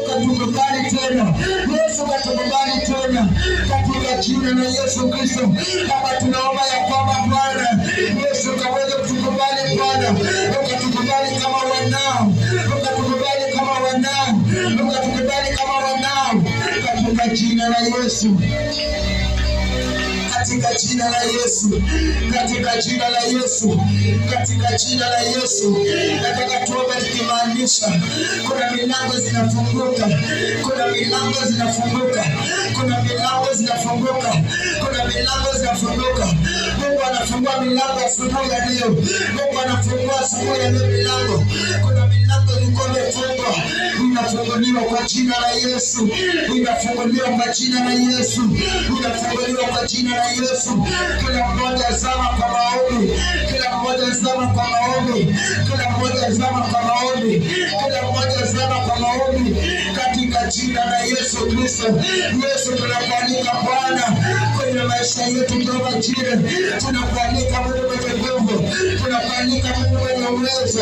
katukubali tena. Yesu katukubali tena katika jina la Yesu Kristo. Kama tunaomba ya kwamba Bwana Yesu kaweze kutukubali Bwana, ukatukubali kama wanao, ukatukubali kama wanao, ukatukubali kama wanao katika jina la Yesu. Katika jina la Yesu, katika jina la Yesu, katika jina la Yesu. Nataka tuombe tukimaanisha kuna milango zinafunguka, kuna milango zinafunguka, kuna milango zinafunguka, kuna milango zinafunguka. Mungu anafungua milango asubuhi ya leo. Mungu anafungua asubuhi ya leo milango. Kuna milango ilikuwa imefungwa, inafunguliwa kwa jina la Yesu, inafunguliwa kwa jina la Yesu, inafunguliwa kwa jina la Yesu. Kila mmoja zama kwa maombi, kila mmoja zama kwa maombi, kila mmoja zama kwa maombi, kila mmoja zama kwa maombi katika jina la Yesu Kristo. Yesu, tunakualika Bwana kwenye maisha yetu Jehova Jireh, tunakualika Mungu mwenye nguvu, tunakualika Mungu mwenye uwezo.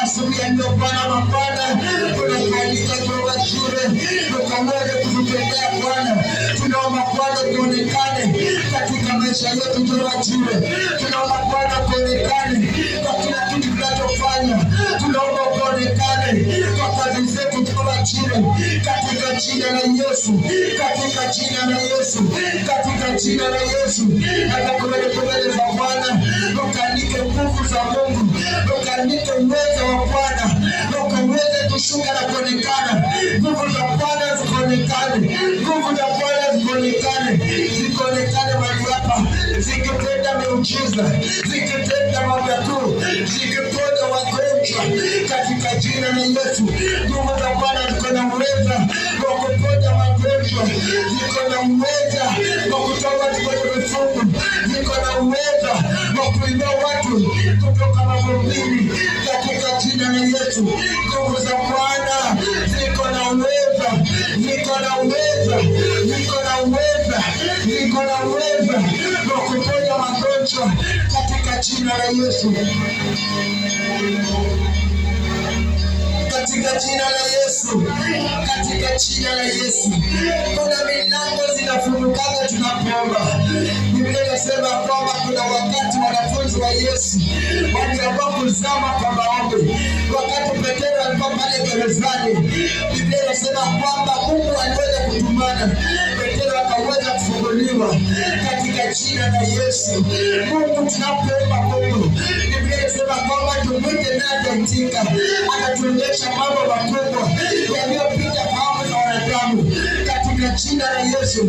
Asubuhi ya leo Bwana mabwana, tunakualika Jehova Jireh, ukaweze kututendea Bwana. Tunaomba Bwana tuonekane katika maisha yetu Jehova Jireh. Tunaomba Bwana kuonekane kwa kila kitu tunachofanya. Tunaomba kuonekane kwa kazi zetu Jehova Jireh, katika jina la Yesu, katika jina la Yesu, katika jina la Yesu. Atakuwele mbele za Bwana, ukanike nguvu za Mungu, ukanike uwezo wa Bwana, ukaweze kushuka na kuonekana. Nguvu za Bwana zikuonekane, nguvu za Bwana zikuonekane, zikuonekane mahali hapa, zikitenda miujiza, zikitenda makuu, zikiponya wagonjwa katika jina la Yesu. Nguvu za Bwana ziko na uwezo wa kuponya magonjwa, ziko na uwezo wa kutoka kwenye vifungo, ziko na uwezo wa kuinua watu kutoka mavumbini katika jina la Yesu. Nguvu za Bwana ziko na uwezo, ziko na uwezo, ziko na uwezo, ziko na uwezo wa kuponya magonjwa katika jina la Yesu. Katika jina la Yesu, katika jina la Yesu. Kuna milango zinafunguka tunapoomba. Biblia inasema kwamba kuna wakati wanafunzi wa Yesu waliamua kuzama kwa maombi. Wakati Petro alikuwa pale gerezani, Biblia inasema kwamba Mungu aliweza kutumana, Petro akaweza kufunguliwa katika jina la Yesu. Mungu tunapoomba Mungu, Biblia inasema kwamba tumwite naye ataitika, atatuonyesha mambo makubwa yaliyopita fahamu za wanadamu katika jina la Yesu.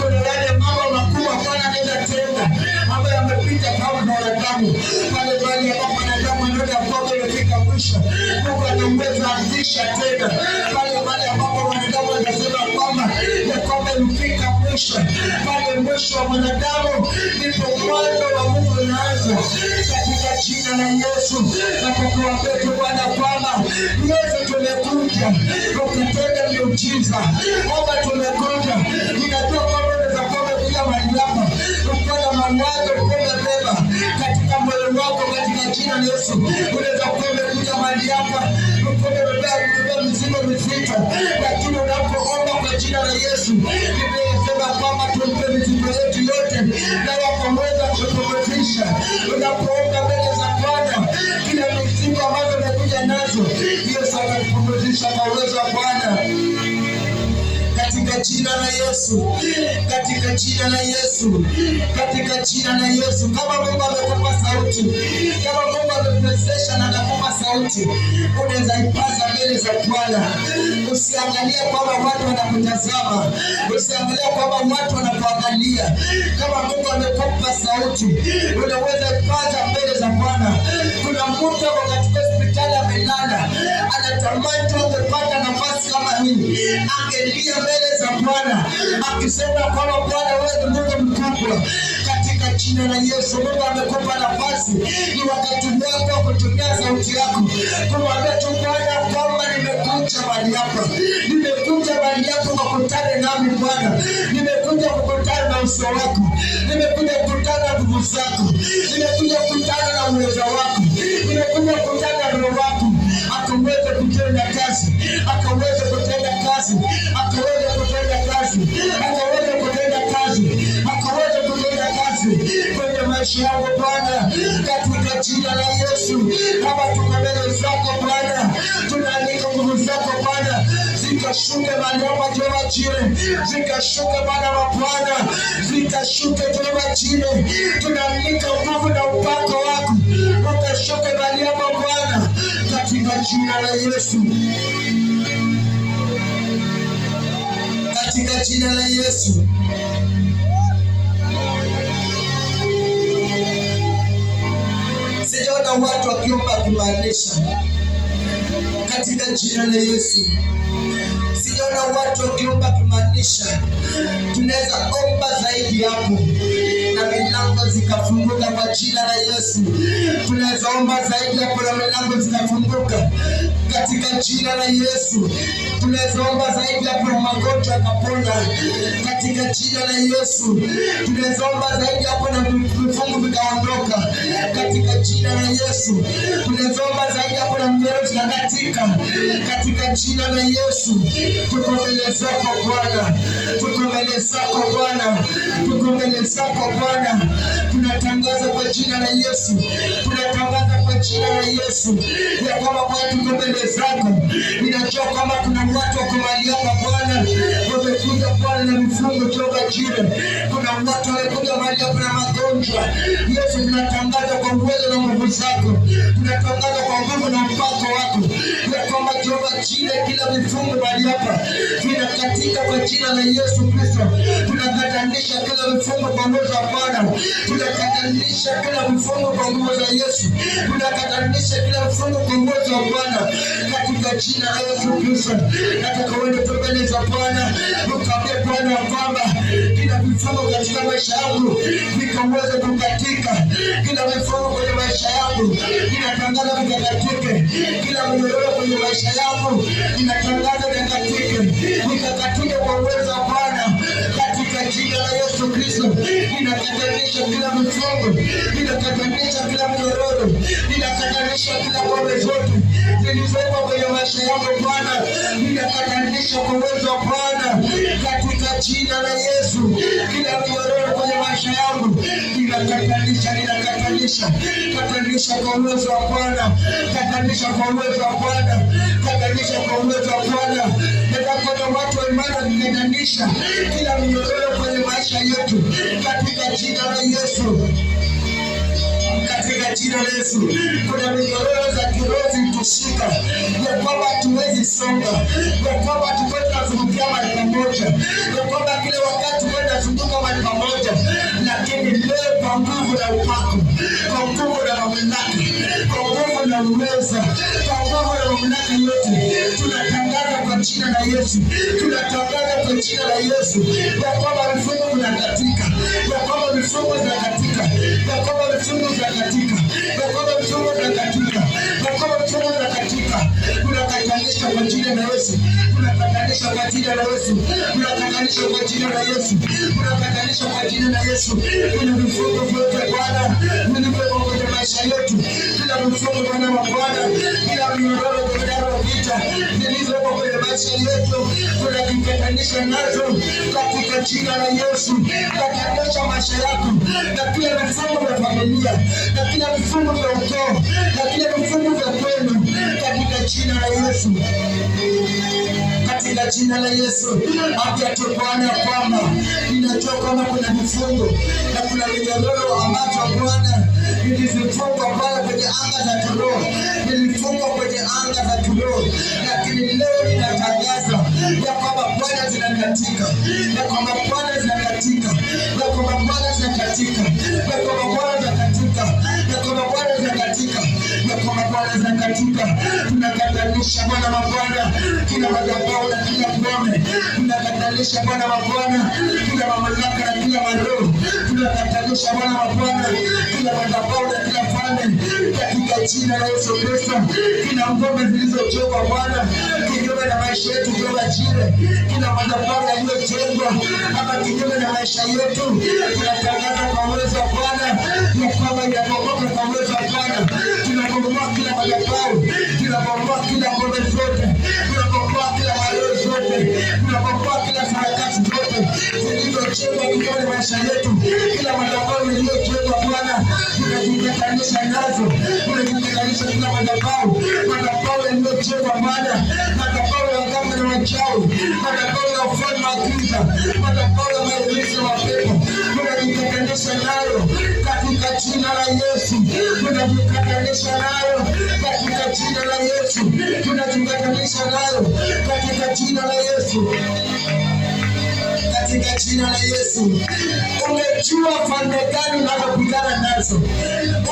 Kuna yale mambo makubwa Bwana anaweza tenda ambayo yamepita fahamu za wanadamu. Pale bali ambapo wanadamu wanaona kwamba imefika mwisho, Mungu anaweza anzisha tena. Pale ambapo wanadamu wanasema kwamba imefika mwisho, pale mwisho wa mwanadamu ndipo mwanzo wa Mungu unaanza katika jina la Yesu. Na tukuambie tu Bwana kwamba Yesu tumekuja ukitenda miujiza. Baba tumekuja, ninajua kwamba unaweza kuja mahali hapa ukipata mawazo umebeba katika moyo wako katika jina la Yesu. Unaweza kuja mahali hapa ukibeba mizigo mizito, lakini unapoomba kwa jina la Yesu, Biblia inasema kwamba tumpe mizigo yetu yote na yakaweza kutupumzisha. Unapoomba mbele za Bwana, kila mizigo ambazo umekuja nazo, Yesu atakupumzisha kwa uwezo wa Bwana. Katika jina la Yesu, katika jina la Yesu, katika jina la Yesu. Kama Mungu amekupa sauti, kama Mungu amekuwezesha na akakupa sauti, unaweza ipaza mbele za Bwana. Usiangalie kwamba watu wanakutazama, usiangalie kwamba watu wanakuangalia. Kama Mungu amekupa sauti, unaweza ipaza mbele za Bwana. Kuna mtu katika hospitali amelala, anatamani tu kupata nafasi kama hii, angelia mbele za Bwana akisema kwamba Bwana wewe ni Mungu mkubwa. Katika jina la Yesu, Mungu amekupa nafasi, ni wakati wako kutumia sauti yako kumwambia tu Bwana kwamba nimekuja mahali hapa, nimekuja mahali hapa kukutana nami Bwana, nimekuja kukutana na uso wako, nimekuja kukutana na nguvu zako, nimekuja kukutana na uwezo wako, nimekuja kukutana na roho wako akaweze kutenda kazi, akaweze kutenda kazi kazi, akaweza kutenda kazi, akaweza kutenda kazi, akaweza kutenda kazi kwenye maisha yangu Bwana, katika jina la Yesu. Kama tuko mbele zako Bwana, tunaalika nguvu zako Bwana zikashuke mahali hapa Jehova Jire, zikashuke Bwana wa Bwana, zikashuke Jehova Jire. Tunaalika nguvu na upako wako ukashuke mahali hapa Bwana, katika jina la Yesu, katika jina la Yesu. Sijaona watu wakiomba kumaanisha, katika jina la Yesu. Sijaona watu wakiomba kumaanisha. Tunaweza omba zaidi hapo na milango zikafunguka kwa jina la Yesu. Tunaweza omba zaidi hapo na milango zikafunguka katika jina la Yesu. Tunaweza omba zaidi hapo na magonjwa yakapona katika jina la Yesu. Tunaweza omba zaidi hapo na vifungo vikaondoka katika jina la Yesu. Tunaweza omba zaidi hapo na mioyo zikakatika katika jina la Yesu. Tuko mbele zako Bwana, tuko mbele zako Bwana, tuko mbele zako Bwana. Tunatangaza kwa jina la Yesu, tunatangaza kwa jina la Yesu ya kwamba Bwana tuko mbele zako. Ninajua kwamba kuna watu wako mahali hapa Bwana, wamekuja Bwana na mifungo Jehova Jire. Kuna watu wamekuja mahali hapa na magonjwa. Yesu, tunatangaza kwa uwezo na nguvu zako, tunatangaza kwa nguvu na mpako wako ya kwamba Jehova Jire, kila mifungo mahali hapa tunakatika kwa jina la Yesu Kristo. Tunakatanisha kila mifungo kwa nguvu za Bwana, tunakatanisha kila mifungo kwa nguvu za Yesu, tunakatanisha kila mifungo kwa nguvu za Bwana katika jina la Yesu Kristo. Nataka uende mbele za Bwana, ukaambie Bwana kwamba kila mifungo katika maisha yangu vikaweze kukatika, kila mifungo kwenye maisha yangu inatangaza vikakatike, kila mnyororo kwenye maisha yangu inatangaza vikakatike, vikakatike kwa uwezo wa Bwana katika jina la Yesu Kristo. Ninakatanisha kila mifungo, ninakatanisha kila mnyororo, ninakatanisha kila ngome zote zilizopo kwenye maisha yangu Bwana, ninakatanisha kwa uwezo wa Bwana katika jina la Yesu. Kila mnyororo kwenye maisha yangu ninakatanisha, ninakatanisha, katanisha kwa uwezo wa Bwana, katanisha kwa uwezo wa Bwana, katanisha kwa uwezo wa Bwana. Nataka watu wa imani nikatanisha kila mnyororo kwenye maisha yetu katika jina la Yesu, katika jina la Yesu. Kuna minyororo za kiroho zitushika ya kwamba hatuwezi songa, ya kwamba hatuwezi kuzungukia mahali pamoja, ya kwamba kile wakati wewe unazunguka mahali pamoja, lakini leo kwa nguvu na upako, kwa nguvu na mamlaka, kwa nguvu na uweza, kwa nguvu na mamlaka yote, tunatangaza kwa jina la Yesu, tunatangaza kwa jina la Yesu ya kwamba vifungo vinakatika, ya kwamba vifungo vinakatika, ya kwamba vifungo vinakatika, ya kwamba vifungo vinakatika, ya kwamba vifungo vinakatika. Tunakatanisha kwa jina la Yesu, tunakatanisha kwa jina la Yesu, tunakatanisha kwa jina la Yesu, tunakatanisha kwa jina la Yesu. Kuna vifungo vyote Bwana vilivyo kwenye maisha yetu, kila vifungo Bwana wa Bwana, kila minyororo ya vita zilizopo kwenye maisha yetu, tunakatanisha nazo katika jina la Yesu. Katanisha maisha yako na kila vifungo vya familia, na kila vifungo vya ukoo, na kila vifungo vya kwenu katika jina la Yesu, katika jina la Yesu. Afya tu Bwana kwamba ninajua kwamba kuna vifungo na kuna minyororo ambazo Bwana nilizifungwa Bwana kwenye anga za kiroho, nilifungwa kwenye anga za kiroho, lakini leo ninatangaza ya kwamba Bwana zinakatika, ya kwamba Bwana zinakatika, ya kwamba Bwana zinakatika, ya kwamba Bwana zinakatika, ya kwamba Bwana zinakatika, ya kwamba Bwana zinakatika. Tunakatanisha Bwana wa Bwana kila madhabahu na kila ngome, tunakatanisha Bwana wa Bwana kila mamlaka na kila maroho, tunakatanisha Bwana wa Bwana kila madhabahu na kila falme katika jina la Yesu Kristo. Kila ngome zilizojengwa Bwana kinyume na maisha yetu Jehova Jire, kila madhabahu yaliyojengwa hapa kinyume na maisha yetu, tunatangaza kwa uwezo wa Bwana ya kwamba inabomoka kwa uwezo wa Bwana. Tunabomoa kila madhabahu, tunabomoa kila ngome zote, tunabomoa kila maroho zote tunapokuwa kila harakati zote zilizojengwa kwenye maisha yetu, kila madhabahu iliyojengwa Bwana, tunajikatanisha nazo, tunajikatanisha kila madhabahu yaliyojengwa Bwana, madhabahu ya ngome na wachawi, madhabahu ya ufalme wa giza, madhabahu ya maelezi wa pepo, tunajikatanisha nayo katika jina la Yesu, tunajikatanisha nayo katika jina la Yesu, tunajikatanisha nayo katika jina la Yesu, katika jina la Yesu. Umejua falme gani unazopigana nazo?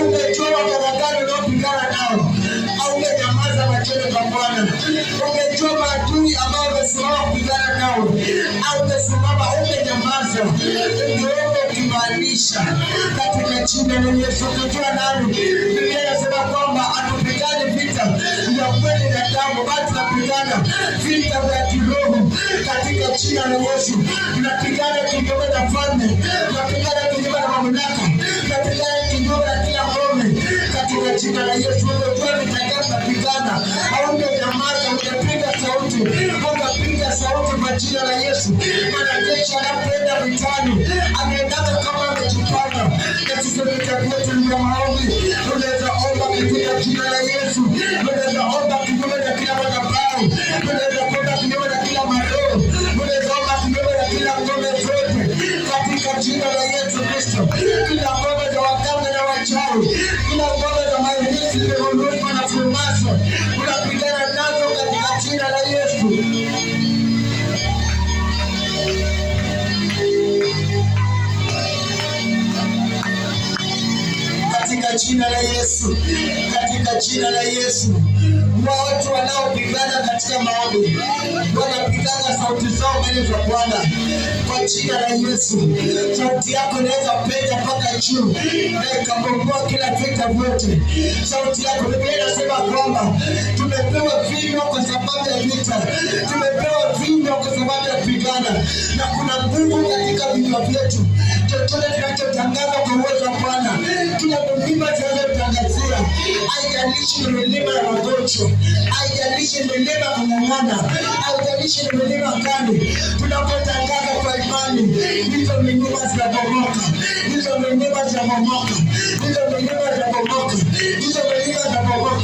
Umejua wakati gani unaopigana nao? Au ungenyamaza machoni pa Bwana? Umejua maadui ambao wamesimama kupigana nao? Au ungesimama ungenyamaza? Ungeomba ukimaanisha katika jina la Yesu. Unajua nani? Biblia inasema kwamba hatupigani vita vya mwili na damu, bali tunapigana vita vya kiroho katika jina la Yesu. Tunapigana kinyume na falme, tunapigana kinyume na mamlaka, tunapigana kinyume na kila ngome katika jina la Yesu. Unajua vitakapo tunapigana, au ungenyamaza, ungepiga sauti, ungepiga sauti kwa jina la Yesu. Mwanajeshi anapoenda vitani, anaendana kama amejipanga. Katika vita vyetu vya maombi, unaweza omba katika jina la Yesu, unaweza omba kinyume na kila madhabahu, unaweza kwenda kinyume na kila maroho, unaweza omba kinyume na kila ngome zote katika jina la Yesu Kristo. Kila ngome za waganga na wachawi, kila ngome za maelezi zilizoundwa na furmaso, unapigana nazo katika jina la Yesu. Katika jina la Yesu, katika jina la Yesu. Watu wanaopigana katika maombi wanapigana sauti zao mbele za Bwana kwa jina la Yesu. Sauti yako inaweza penya mpaka juu na ikabomoa kila vita vyote. Sauti yako, Biblia inasema kwamba tumepewa vinywa kwa sababu ya vita, tumepewa vinywa kwa sababu ya kupigana, na kuna nguvu katika vinywa vyetu. Chochote tunachotangaza kwa uwezo wa Bwana, kila milima tunayotangazia, haijalishi ni milima ya magonjwa, haijalishi ni milima kung'ang'ana, haijalishi ni milima gani, tunapotangaza kwa imani, hizo milima zinabomoka, hizo milima zinabomoka, hizo milima zinabomoka, hizo milima zinabomoka.